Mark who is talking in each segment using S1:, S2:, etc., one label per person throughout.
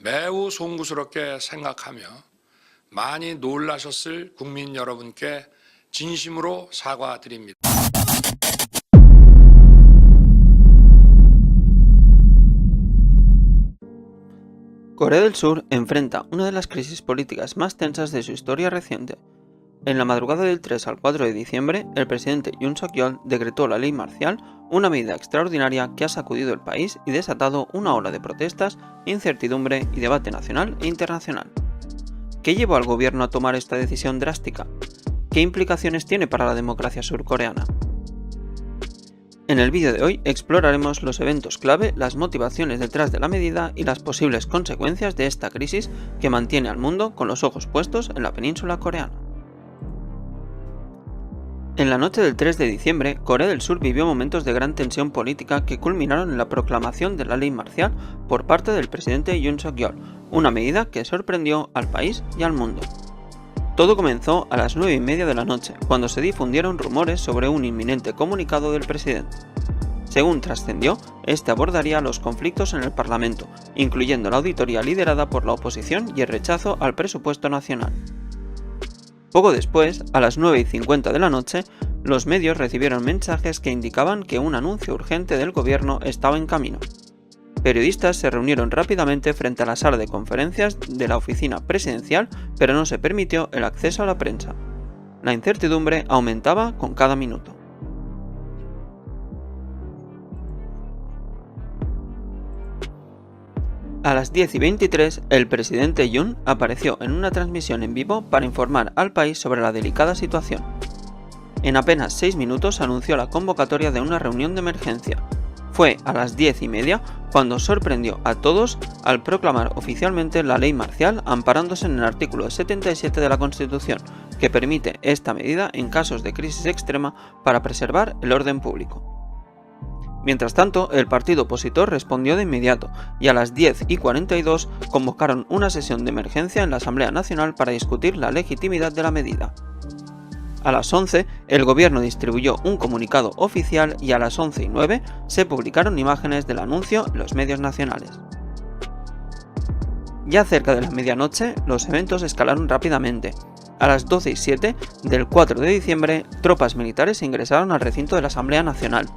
S1: 매우 송구스럽게 생각하며 많이 놀라셨을 국민 여러분께 진심으로 사과드립니다.
S2: Corea del Sur enfrenta una de las crisis políticas más tensas de su historia reciente. En la madrugada del 3 al 4 de diciembre, el presidente Yoon Suk-yeol decretó la ley marcial, una medida extraordinaria que ha sacudido el país y desatado una ola de protestas, incertidumbre y debate nacional e internacional. ¿Qué llevó al gobierno a tomar esta decisión drástica? ¿Qué implicaciones tiene para la democracia surcoreana? En el vídeo de hoy exploraremos los eventos clave, las motivaciones detrás de la medida y las posibles consecuencias de esta crisis que mantiene al mundo con los ojos puestos en la península coreana. En la noche del 3 de diciembre, Corea del Sur vivió momentos de gran tensión política que culminaron en la proclamación de la ley marcial por parte del presidente Yoon Suk-yeol, una medida que sorprendió al país y al mundo. Todo comenzó a las 9:30 de la noche, cuando se difundieron rumores sobre un inminente comunicado del presidente. Según trascendió, este abordaría los conflictos en el Parlamento, incluyendo la auditoría liderada por la oposición y el rechazo al presupuesto nacional. Poco después, a las 9:50 de la noche, los medios recibieron mensajes que indicaban que un anuncio urgente del gobierno estaba en camino. Periodistas se reunieron rápidamente frente a la sala de conferencias de la oficina presidencial, pero no se permitió el acceso a la prensa. La incertidumbre aumentaba con cada minuto. A las 10:23, el presidente Yoon apareció en una transmisión en vivo para informar al país sobre la delicada situación. En apenas 6 minutos anunció la convocatoria de una reunión de emergencia. Fue a las 10:30 cuando sorprendió a todos al proclamar oficialmente la ley marcial amparándose en el artículo 77 de la Constitución, que permite esta medida en casos de crisis extrema para preservar el orden público. Mientras tanto, el partido opositor respondió de inmediato y a las 10:42 convocaron una sesión de emergencia en la Asamblea Nacional para discutir la legitimidad de la medida. A las 11, el gobierno distribuyó un comunicado oficial y a las 11:09 se publicaron imágenes del anuncio en los medios nacionales. Ya cerca de la medianoche, los eventos escalaron rápidamente. A las 12:07 del 4 de diciembre, tropas militares ingresaron al recinto de la Asamblea Nacional.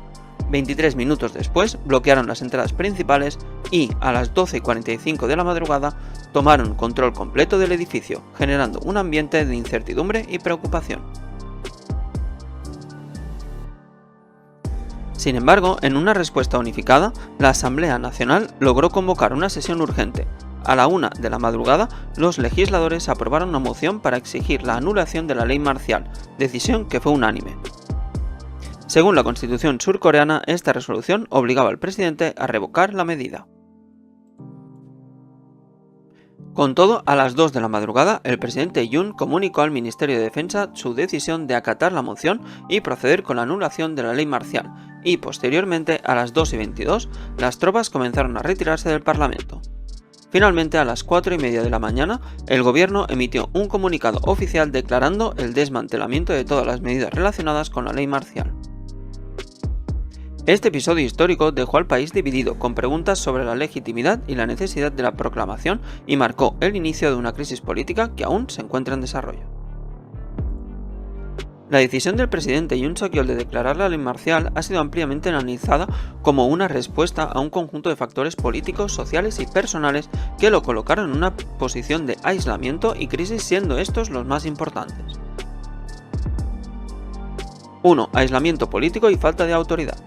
S2: 23 minutos después, bloquearon las entradas principales y, a las 12:45 de la madrugada, tomaron control completo del edificio, generando un ambiente de incertidumbre y preocupación. Sin embargo, en una respuesta unificada, la Asamblea Nacional logró convocar una sesión urgente. A la 1 de la madrugada, los legisladores aprobaron una moción para exigir la anulación de la ley marcial, decisión que fue unánime. Según la Constitución surcoreana, esta resolución obligaba al presidente a revocar la medida. Con todo, a las 2 de la madrugada, el presidente Yoon comunicó al Ministerio de Defensa su decisión de acatar la moción y proceder con la anulación de la ley marcial, y posteriormente, a las 2:22, las tropas comenzaron a retirarse del Parlamento. Finalmente, a las 4:30 de la mañana, el gobierno emitió un comunicado oficial declarando el desmantelamiento de todas las medidas relacionadas con la ley marcial. Este episodio histórico dejó al país dividido, con preguntas sobre la legitimidad y la necesidad de la proclamación, y marcó el inicio de una crisis política que aún se encuentra en desarrollo. La decisión del presidente Yoon Suk-yeol de declarar la ley marcial ha sido ampliamente analizada como una respuesta a un conjunto de factores políticos, sociales y personales que lo colocaron en una posición de aislamiento y crisis, siendo estos los más importantes. 1. Aislamiento político y falta de autoridad.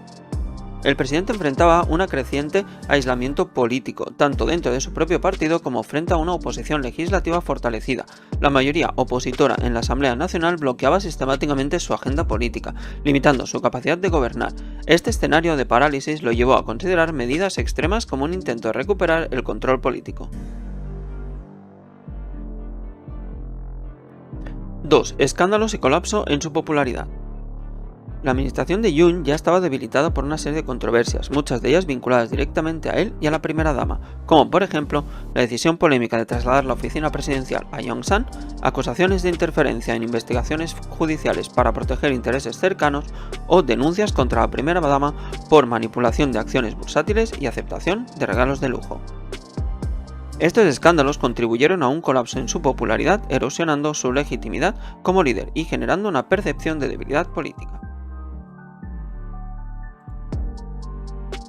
S2: El presidente enfrentaba un creciente aislamiento político, tanto dentro de su propio partido como frente a una oposición legislativa fortalecida. La mayoría opositora en la Asamblea Nacional bloqueaba sistemáticamente su agenda política, limitando su capacidad de gobernar. Este escenario de parálisis lo llevó a considerar medidas extremas como un intento de recuperar el control político. 2. Escándalos y colapso en su popularidad. La administración de Yoon ya estaba debilitada por una serie de controversias, muchas de ellas vinculadas directamente a él y a la primera dama, como por ejemplo la decisión polémica de trasladar la oficina presidencial a Yongsan, acusaciones de interferencia en investigaciones judiciales para proteger intereses cercanos o denuncias contra la primera dama por manipulación de acciones bursátiles y aceptación de regalos de lujo. Estos escándalos contribuyeron a un colapso en su popularidad, erosionando su legitimidad como líder y generando una percepción de debilidad política.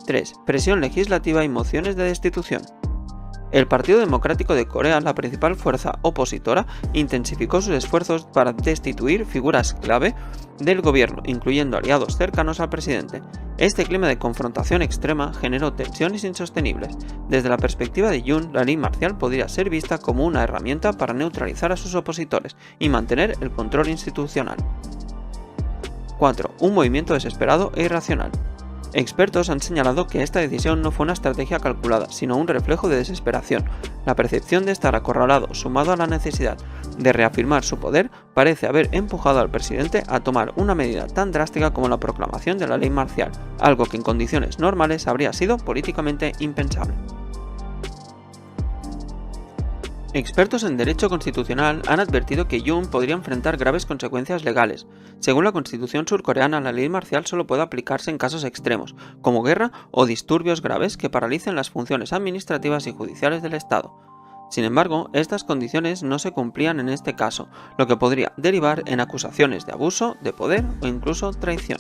S2: 3. Presión legislativa y mociones de destitución. El Partido Democrático de Corea, la principal fuerza opositora, intensificó sus esfuerzos para destituir figuras clave del gobierno, incluyendo aliados cercanos al presidente. Este clima de confrontación extrema generó tensiones insostenibles. Desde la perspectiva de Yoon, la ley marcial podría ser vista como una herramienta para neutralizar a sus opositores y mantener el control institucional. 4. Un movimiento desesperado e irracional. Expertos han señalado que esta decisión no fue una estrategia calculada, sino un reflejo de desesperación. La percepción de estar acorralado, sumado a la necesidad de reafirmar su poder, parece haber empujado al presidente a tomar una medida tan drástica como la proclamación de la ley marcial, algo que en condiciones normales habría sido políticamente impensable. Expertos en derecho constitucional han advertido que Yoon podría enfrentar graves consecuencias legales. Según la constitución surcoreana, la ley marcial solo puede aplicarse en casos extremos, como guerra o disturbios graves que paralicen las funciones administrativas y judiciales del Estado. Sin embargo, estas condiciones no se cumplían en este caso, lo que podría derivar en acusaciones de abuso de poder o incluso traición.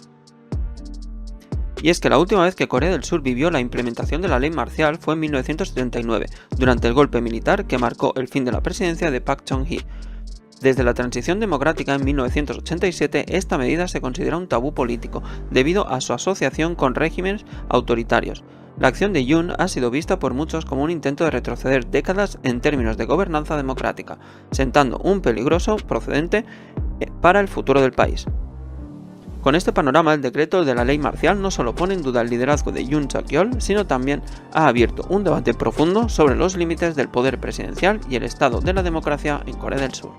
S2: Y es que la última vez que Corea del Sur vivió la implementación de la ley marcial fue en 1979, durante el golpe militar que marcó el fin de la presidencia de Park Chung-hee. Desde la transición democrática en 1987, esta medida se considera un tabú político, debido a su asociación con regímenes autoritarios. La acción de Yoon ha sido vista por muchos como un intento de retroceder décadas en términos de gobernanza democrática, sentando un peligroso precedente para el futuro del país. Con este panorama, el decreto de la ley marcial no solo pone en duda el liderazgo de Yoon Suk-yeol, sino también ha abierto un debate profundo sobre los límites del poder presidencial y el estado de la democracia en Corea del Sur.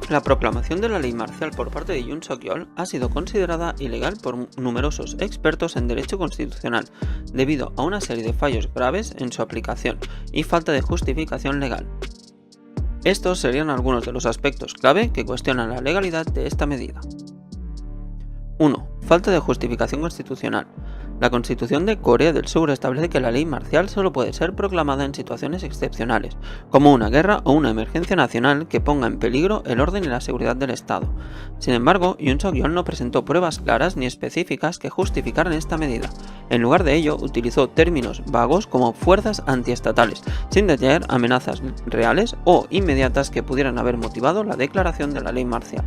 S2: La proclamación de la ley marcial por parte de Yoon Suk-yeol ha sido considerada ilegal por numerosos expertos en derecho constitucional, debido a una serie de fallos graves en su aplicación y falta de justificación legal. Estos serían algunos de los aspectos clave que cuestionan la legalidad de esta medida. 1. Falta de justificación constitucional. La Constitución de Corea del Sur establece que la ley marcial solo puede ser proclamada en situaciones excepcionales, como una guerra o una emergencia nacional que ponga en peligro el orden y la seguridad del Estado. Sin embargo, Yoon Suk-yeol no presentó pruebas claras ni específicas que justificaran esta medida. En lugar de ello, utilizó términos vagos como fuerzas antiestatales, sin detallar amenazas reales o inmediatas que pudieran haber motivado la declaración de la ley marcial.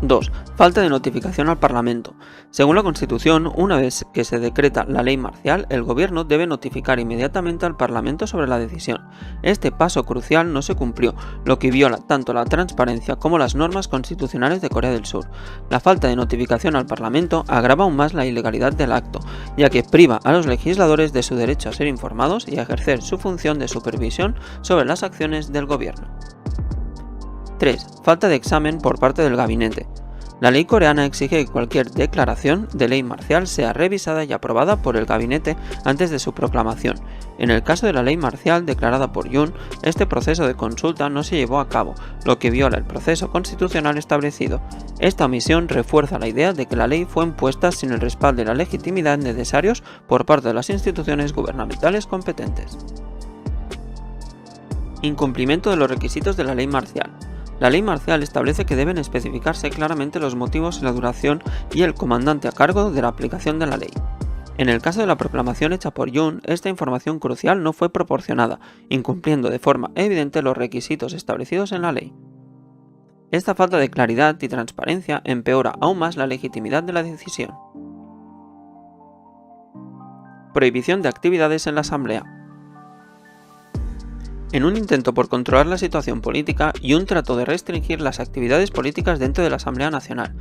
S2: 2. Falta de notificación al Parlamento. Según la Constitución, una vez que se decreta la ley marcial, el gobierno debe notificar inmediatamente al Parlamento sobre la decisión. Este paso crucial no se cumplió, lo que viola tanto la transparencia como las normas constitucionales de Corea del Sur. La falta de notificación al Parlamento agrava aún más la ilegalidad del acto, ya que priva a los legisladores de su derecho a ser informados y a ejercer su función de supervisión sobre las acciones del gobierno. 3. Falta de examen por parte del gabinete. La ley coreana exige que cualquier declaración de ley marcial sea revisada y aprobada por el gabinete antes de su proclamación. En el caso de la ley marcial declarada por Yoon, este proceso de consulta no se llevó a cabo, lo que viola el proceso constitucional establecido. Esta omisión refuerza la idea de que la ley fue impuesta sin el respaldo y la legitimidad necesarios por parte de las instituciones gubernamentales competentes. Incumplimiento de los requisitos de la ley marcial. La ley marcial establece que deben especificarse claramente los motivos y la duración y el comandante a cargo de la aplicación de la ley. En el caso de la proclamación hecha por Yoon, esta información crucial no fue proporcionada, incumpliendo de forma evidente los requisitos establecidos en la ley. Esta falta de claridad y transparencia empeora aún más la legitimidad de la decisión. Prohibición de actividades en la Asamblea. En un intento por controlar la situación política, Yoon trató de restringir las actividades políticas dentro de la Asamblea Nacional.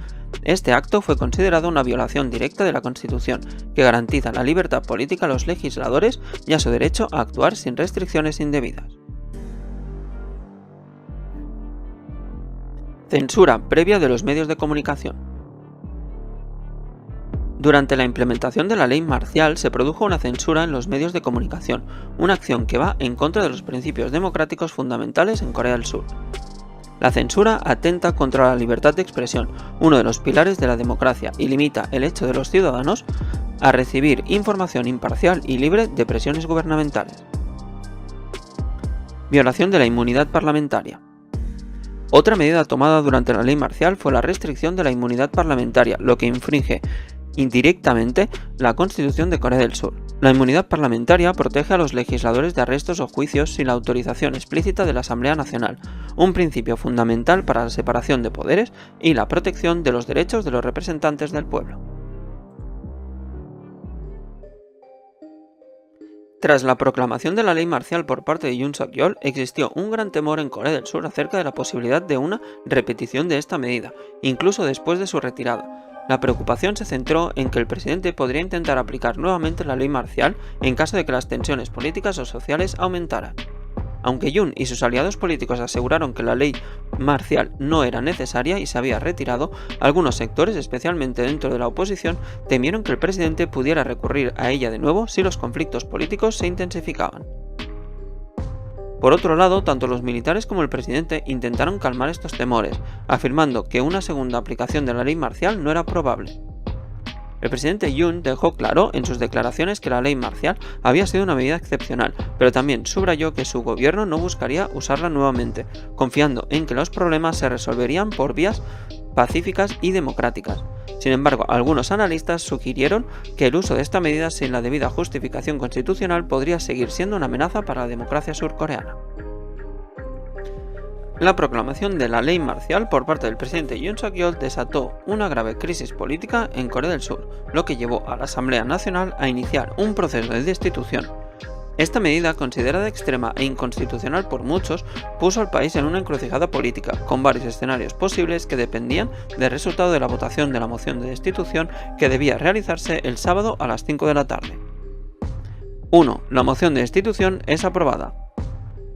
S2: Este acto fue considerado una violación directa de la Constitución, que garantiza la libertad política a los legisladores y a su derecho a actuar sin restricciones indebidas. Censura previa de los medios de comunicación. Durante la implementación de la ley marcial se produjo una censura en los medios de comunicación, una acción que va en contra de los principios democráticos fundamentales en Corea del Sur. La censura atenta contra la libertad de expresión, uno de los pilares de la democracia, y limita el hecho de los ciudadanos a recibir información imparcial y libre de presiones gubernamentales. Violación de la inmunidad parlamentaria. Otra medida tomada durante la ley marcial fue la restricción de la inmunidad parlamentaria, lo que infringe indirectamente la Constitución de Corea del Sur. La inmunidad parlamentaria protege a los legisladores de arrestos o juicios sin la autorización explícita de la Asamblea Nacional, un principio fundamental para la separación de poderes y la protección de los derechos de los representantes del pueblo. Tras la proclamación de la ley marcial por parte de Yoon Suk-yeol, existió un gran temor en Corea del Sur acerca de la posibilidad de una repetición de esta medida, incluso después de su retirada. La preocupación se centró en que el presidente podría intentar aplicar nuevamente la ley marcial en caso de que las tensiones políticas o sociales aumentaran. Aunque Yoon y sus aliados políticos aseguraron que la ley marcial no era necesaria y se había retirado, algunos sectores, especialmente dentro de la oposición, temieron que el presidente pudiera recurrir a ella de nuevo si los conflictos políticos se intensificaban. Por otro lado, tanto los militares como el presidente intentaron calmar estos temores, afirmando que una segunda aplicación de la ley marcial no era probable. El presidente Yoon dejó claro en sus declaraciones que la ley marcial había sido una medida excepcional, pero también subrayó que su gobierno no buscaría usarla nuevamente, confiando en que los problemas se resolverían por vías pacíficas y democráticas. Sin embargo, algunos analistas sugirieron que el uso de esta medida sin la debida justificación constitucional podría seguir siendo una amenaza para la democracia surcoreana. La proclamación de la ley marcial por parte del presidente Yoon Suk-yeol desató una grave crisis política en Corea del Sur, lo que llevó a la Asamblea Nacional a iniciar un proceso de destitución. Esta medida, considerada extrema e inconstitucional por muchos, puso al país en una encrucijada política, con varios escenarios posibles que dependían del resultado de la votación de la moción de destitución que debía realizarse el sábado a las 5 de la tarde. 1. La moción de destitución es aprobada.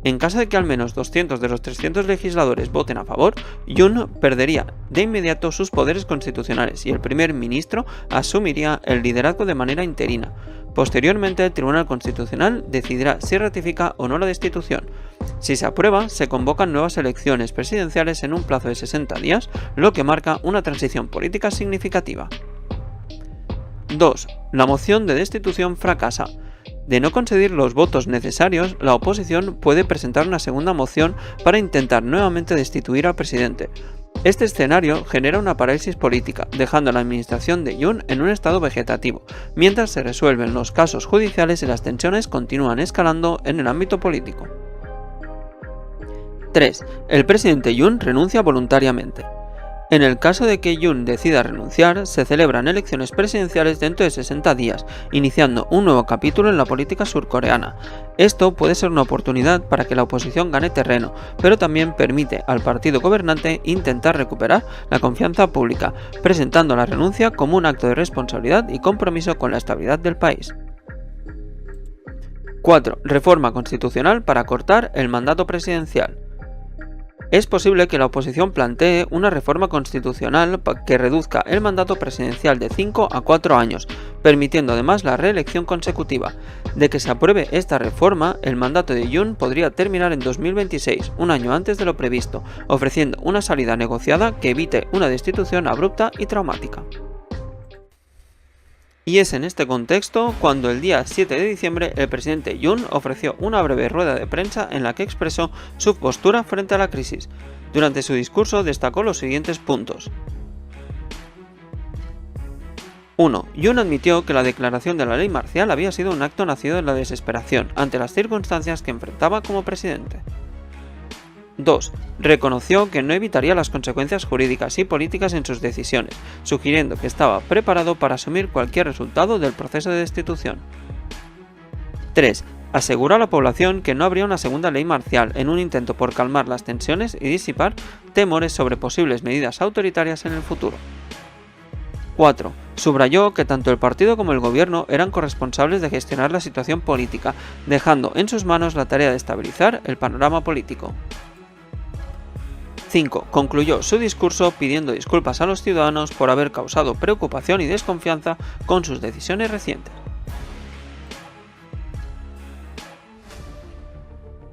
S2: En caso de que al menos 200 de los 300 legisladores voten a favor, Yoon perdería de inmediato sus poderes constitucionales y el primer ministro asumiría el liderazgo de manera interina. Posteriormente, el Tribunal Constitucional decidirá si ratifica o no la destitución. Si se aprueba, se convocan nuevas elecciones presidenciales en un plazo de 60 días, lo que marca una transición política significativa. 2. La moción de destitución fracasa. De no conseguir los votos necesarios, la oposición puede presentar una segunda moción para intentar nuevamente destituir al presidente. Este escenario genera una parálisis política, dejando a la administración de Yoon en un estado vegetativo, mientras se resuelven los casos judiciales y las tensiones continúan escalando en el ámbito político. 3. El presidente Yoon renuncia voluntariamente. En el caso de que Yoon decida renunciar, se celebran elecciones presidenciales dentro de 60 días, iniciando un nuevo capítulo en la política surcoreana. Esto puede ser una oportunidad para que la oposición gane terreno, pero también permite al partido gobernante intentar recuperar la confianza pública, presentando la renuncia como un acto de responsabilidad y compromiso con la estabilidad del país. 4. Reforma constitucional para cortar el mandato presidencial. Es posible que la oposición plantee una reforma constitucional que reduzca el mandato presidencial de 5 a 4 años, permitiendo además la reelección consecutiva. De que se apruebe esta reforma, el mandato de Yoon podría terminar en 2026, un año antes de lo previsto, ofreciendo una salida negociada que evite una destitución abrupta y traumática. Y es en este contexto cuando el día 7 de diciembre el presidente Yoon ofreció una breve rueda de prensa en la que expresó su postura frente a la crisis. Durante su discurso destacó los siguientes puntos. 1. Yoon admitió que la declaración de la ley marcial había sido un acto nacido de la desesperación ante las circunstancias que enfrentaba como presidente. 2. Reconoció que no evitaría las consecuencias jurídicas y políticas en sus decisiones, sugiriendo que estaba preparado para asumir cualquier resultado del proceso de destitución. 3. Aseguró a la población que no habría una segunda ley marcial en un intento por calmar las tensiones y disipar temores sobre posibles medidas autoritarias en el futuro. 4. Subrayó que tanto el partido como el gobierno eran corresponsables de gestionar la situación política, dejando en sus manos la tarea de estabilizar el panorama político. 5. Concluyó su discurso pidiendo disculpas a los ciudadanos por haber causado preocupación y desconfianza con sus decisiones recientes.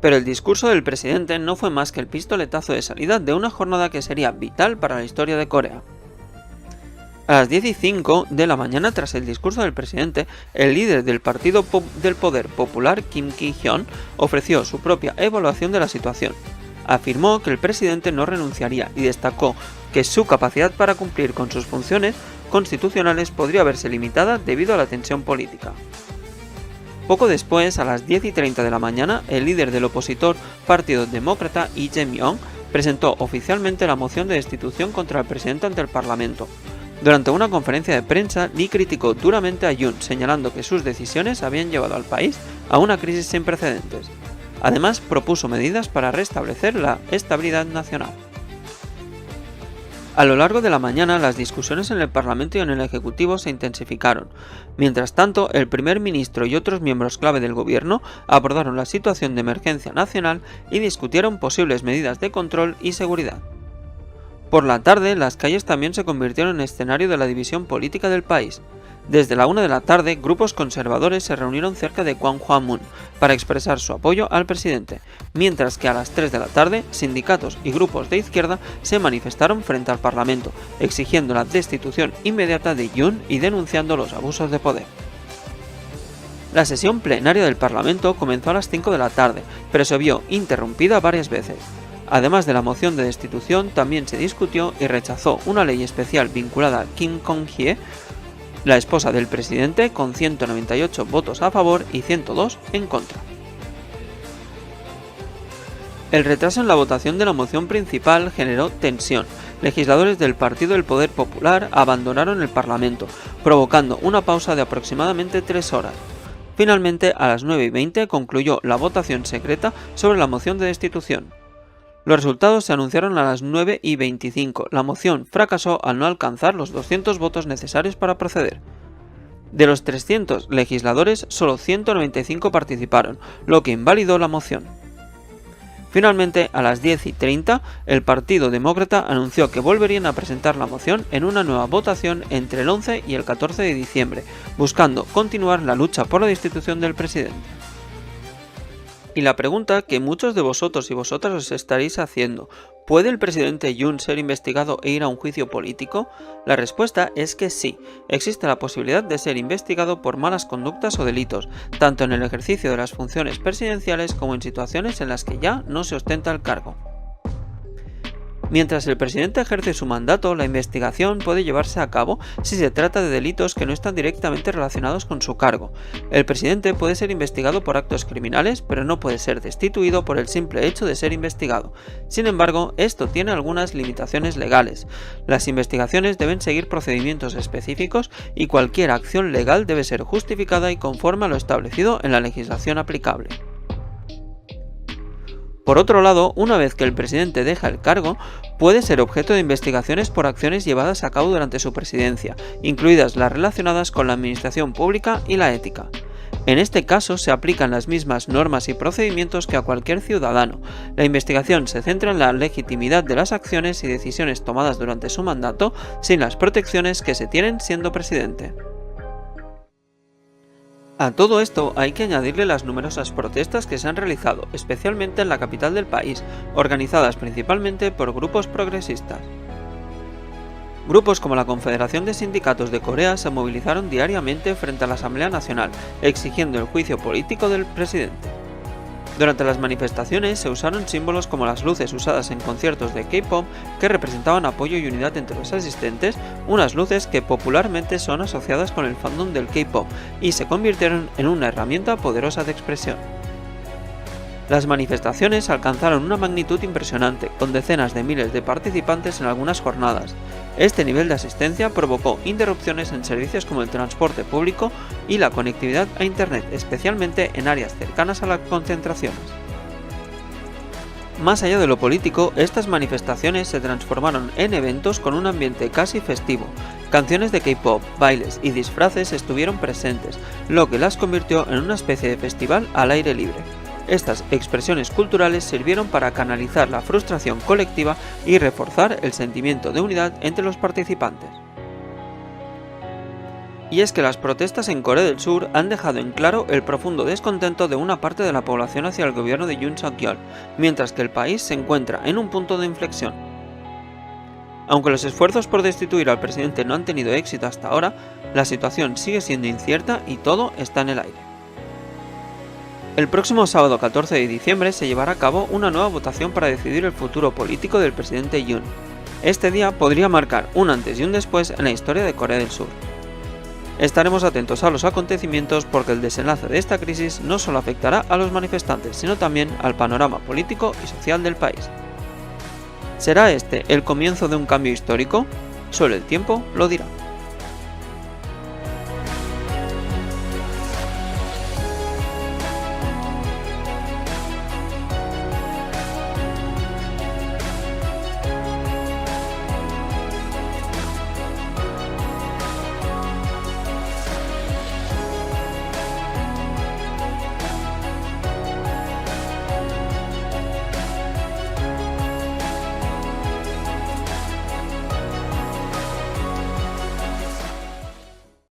S2: Pero el discurso del presidente no fue más que el pistoletazo de salida de una jornada que sería vital para la historia de Corea. A las 10:05 de la mañana, tras el discurso del presidente, el líder del Partido del Poder Popular, Kim Ki-hyun, ofreció su propia evaluación de la situación. Afirmó que el presidente no renunciaría y destacó que su capacidad para cumplir con sus funciones constitucionales podría verse limitada debido a la tensión política. Poco después, a las 10:30 de la mañana, el líder del opositor Partido Demócrata, Lee Jae-myung, presentó oficialmente la moción de destitución contra el presidente ante el Parlamento. Durante una conferencia de prensa, Lee criticó duramente a Yoon, señalando que sus decisiones habían llevado al país a una crisis sin precedentes. Además, propuso medidas para restablecer la estabilidad nacional. A lo largo de la mañana, las discusiones en el Parlamento y en el Ejecutivo se intensificaron. Mientras tanto, el primer ministro y otros miembros clave del gobierno abordaron la situación de emergencia nacional y discutieron posibles medidas de control y seguridad. Por la tarde, las calles también se convirtieron en escenario de la división política del país. Desde la 1 de la tarde, grupos conservadores se reunieron cerca de Gwanghwamun para expresar su apoyo al presidente, mientras que a las 3 de la tarde, sindicatos y grupos de izquierda se manifestaron frente al Parlamento, exigiendo la destitución inmediata de Yoon y denunciando los abusos de poder. La sesión plenaria del Parlamento comenzó a las 5 de la tarde, pero se vio interrumpida varias veces. Además de la moción de destitución, también se discutió y rechazó una ley especial vinculada a Kim Kong-hye, la esposa del presidente, con 198 votos a favor y 102 en contra. El retraso en la votación de la moción principal generó tensión. Legisladores del Partido del Poder Popular abandonaron el Parlamento, provocando una pausa de aproximadamente 3 horas. Finalmente, a las 9:20 concluyó la votación secreta sobre la moción de destitución. Los resultados se anunciaron a las 9:25. La moción fracasó al no alcanzar los 200 votos necesarios para proceder. De los 300 legisladores, solo 195 participaron, lo que invalidó la moción. Finalmente, a las 10:30, el Partido Demócrata anunció que volverían a presentar la moción en una nueva votación entre el 11 y el 14 de diciembre, buscando continuar la lucha por la destitución del presidente. Y la pregunta que muchos de vosotros y vosotras os estaréis haciendo, ¿puede el presidente Yoon ser investigado e ir a un juicio político? La respuesta es que sí, existe la posibilidad de ser investigado por malas conductas o delitos, tanto en el ejercicio de las funciones presidenciales como en situaciones en las que ya no se ostenta el cargo. Mientras el presidente ejerce su mandato, la investigación puede llevarse a cabo si se trata de delitos que no están directamente relacionados con su cargo. El presidente puede ser investigado por actos criminales, pero no puede ser destituido por el simple hecho de ser investigado. Sin embargo, esto tiene algunas limitaciones legales. Las investigaciones deben seguir procedimientos específicos y cualquier acción legal debe ser justificada y conforme a lo establecido en la legislación aplicable. Por otro lado, una vez que el presidente deja el cargo, puede ser objeto de investigaciones por acciones llevadas a cabo durante su presidencia, incluidas las relacionadas con la administración pública y la ética. En este caso, se aplican las mismas normas y procedimientos que a cualquier ciudadano. La investigación se centra en la legitimidad de las acciones y decisiones tomadas durante su mandato, sin las protecciones que se tienen siendo presidente. A todo esto hay que añadirle las numerosas protestas que se han realizado, especialmente en la capital del país, organizadas principalmente por grupos progresistas. Grupos como la Confederación de Sindicatos de Corea se movilizaron diariamente frente a la Asamblea Nacional, exigiendo el juicio político del presidente. Durante las manifestaciones se usaron símbolos como las luces usadas en conciertos de K-pop que representaban apoyo y unidad entre los asistentes, unas luces que popularmente son asociadas con el fandom del K-pop y se convirtieron en una herramienta poderosa de expresión. Las manifestaciones alcanzaron una magnitud impresionante, con decenas de miles de participantes en algunas jornadas. Este nivel de asistencia provocó interrupciones en servicios como el transporte público y la conectividad a Internet, especialmente en áreas cercanas a las concentraciones. Más allá de lo político, estas manifestaciones se transformaron en eventos con un ambiente casi festivo. Canciones de K-pop, bailes y disfraces estuvieron presentes, lo que las convirtió en una especie de festival al aire libre. Estas expresiones culturales sirvieron para canalizar la frustración colectiva y reforzar el sentimiento de unidad entre los participantes. Y es que las protestas en Corea del Sur han dejado en claro el profundo descontento de una parte de la población hacia el gobierno de Yoon Suk-yeol, mientras que el país se encuentra en un punto de inflexión. Aunque los esfuerzos por destituir al presidente no han tenido éxito hasta ahora, la situación sigue siendo incierta y todo está en el aire. El próximo sábado 14 de diciembre se llevará a cabo una nueva votación para decidir el futuro político del presidente Yoon. Este día podría marcar un antes y un después en la historia de Corea del Sur. Estaremos atentos a los acontecimientos porque el desenlace de esta crisis no solo afectará a los manifestantes, sino también al panorama político y social del país. ¿Será este el comienzo de un cambio histórico? Solo el tiempo lo dirá.